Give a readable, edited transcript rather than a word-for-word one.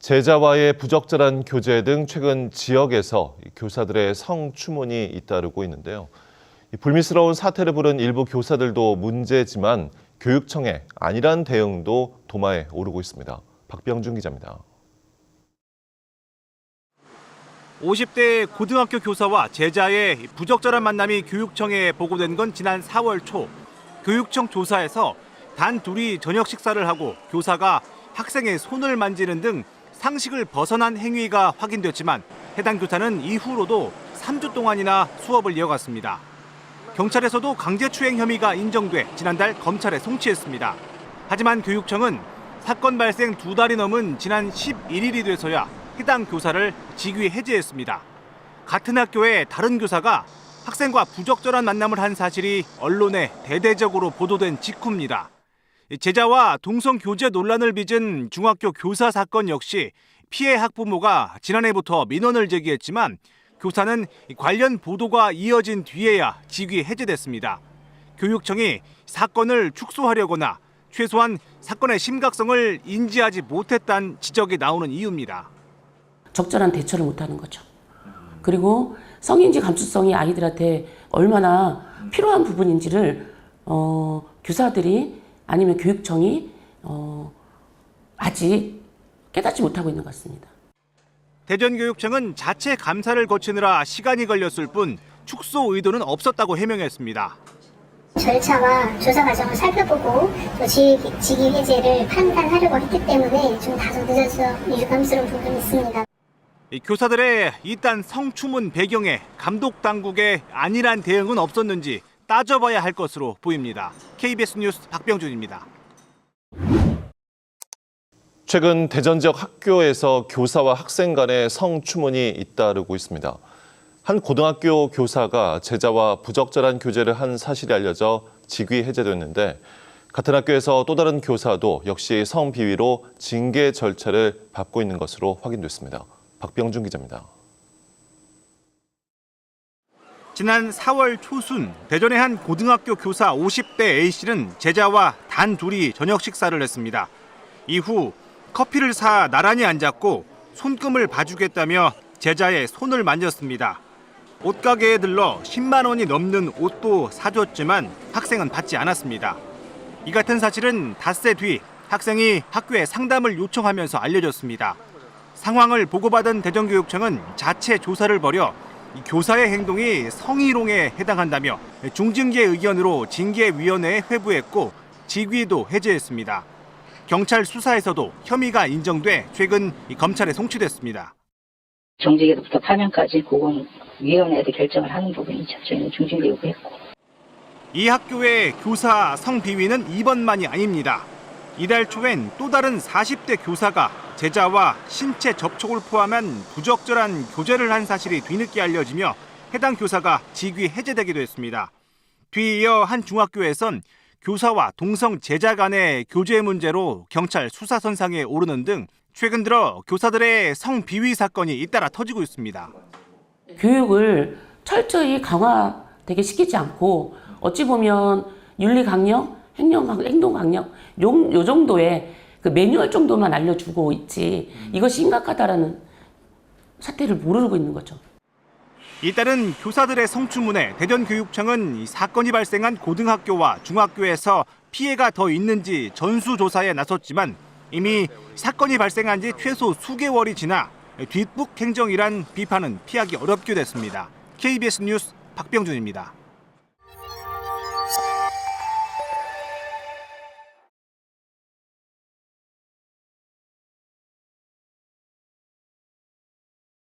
제자와의 부적절한 교제 등 최근 지역에서 교사들의 성추문이 잇따르고 있는데요. 불미스러운 사태를 부른 일부 교사들도 문제지만 교육청의 안일한 대응도 도마에 오르고 있습니다. 박병준 기자입니다. 50대 고등학교 교사와 제자의 부적절한 만남이 교육청에 보고된 건 지난 4월 초. 교육청 조사에서 단 둘이 저녁 식사를 하고 교사가 학생의 손을 만지는 등 상식을 벗어난 행위가 확인됐지만 해당 교사는 이후로도 3주 동안이나 수업을 이어갔습니다. 경찰에서도 강제추행 혐의가 인정돼 지난달 검찰에 송치했습니다. 하지만 교육청은 사건 발생 2달이 넘은 지난 11일이 돼서야 해당 교사를 직위 해제했습니다. 같은 학교의 다른 교사가 학생과 부적절한 만남을 한 사실이 언론에 대대적으로 보도된 직후입니다. 제자와 동성 교제 논란을 빚은 중학교 교사 사건 역시 피해 학부모가 지난해부터 민원을 제기했지만 교사는 관련 보도가 이어진 뒤에야 직위 해제됐습니다. 교육청이 사건을 축소하려거나 최소한 사건의 심각성을 인지하지 못했다는 지적이 나오는 이유입니다. 적절한 대처를 못하는 거죠. 그리고 성인지 감수성이 아이들한테 얼마나 필요한 부분인지를 교사들이 아니면 교육청이 아직 깨닫지 못하고 있는 것 같습니다. 대전교육청은 자체 감사를 거치느라 시간이 걸렸을 뿐 축소 의도는 없었다고 해명했습니다. 절차와 조사 과정을 살펴보고 또 직위 해제를 판단하려고 했기 때문에 좀 다소 늦어서 유감스러운 부분이 있습니다. 교사들의 이딴 성추문 배경에 감독 당국의 안일한 대응은 없었는지 따져봐야 할 것으로 보입니다. KBS 뉴스 박병준입니다. 최근 대전 지역 학교에서 교사와 학생 간의 성추문이 잇따르고 있습니다. 한 고등학교 교사가 제자와 부적절한 교제를 한 사실이 알려져 직위 해제됐는데 같은 학교에서 또 다른 교사도 역시 성비위로 징계 절차를 밟고 있는 것으로 확인됐습니다. 박병준 기자입니다. 지난 4월 초순 대전의 한 고등학교 교사 50대 A씨는 제자와 단 둘이 저녁 식사를 했습니다. 이후 커피를 사 나란히 앉았고 손금을 봐주겠다며 제자의 손을 만졌습니다. 옷가게에 들러 10만 원이 넘는 옷도 사줬지만 학생은 받지 않았습니다. 이 같은 사실은 닷새 뒤 학생이 학교에 상담을 요청하면서 알려졌습니다. 상황을 보고받은 대전교육청은 자체 조사를 벌여 교사의 행동이 성희롱에 해당한다며 중징계 의견으로 징계위원회에 회부했고 직위도 해제했습니다. 경찰 수사에서도 혐의가 인정돼 최근 검찰에 송치됐습니다. 정직에서부터 파면까지 그건 위원회에서 결정을 하는 부분이죠. 저희는 중징계 요구했고. 이 학교의 교사 성비위는 이번만이 아닙니다. 이달 초엔 또 다른 40대 교사가 제자와 신체 접촉을 포함한 부적절한 교제를 한 사실이 뒤늦게 알려지며 해당 교사가 직위 해제되기도 했습니다. 뒤이어 한 중학교에선 교사와 동성 제자 간의 교제 문제로 경찰 수사선상에 오르는 등 최근 들어 교사들의 성비위 사건이 잇따라 터지고 있습니다. 교육을 철저히 강화되게 시키지 않고 어찌 보면 윤리 강령, 행동 강령 요 정도의 그 매뉴얼 정도만 알려주고 있지 이것이 심각하다라는 사태를 모르고 있는 거죠. 이따른 교사들의 성추문에 대전교육청은 사건이 발생한 고등학교와 중학교에서 피해가 더 있는지 전수조사에 나섰지만 이미 사건이 발생한 지 최소 수개월이 지나 뒷북 행정이란 비판은 피하기 어렵게 됐습니다. KBS 뉴스 박병준입니다.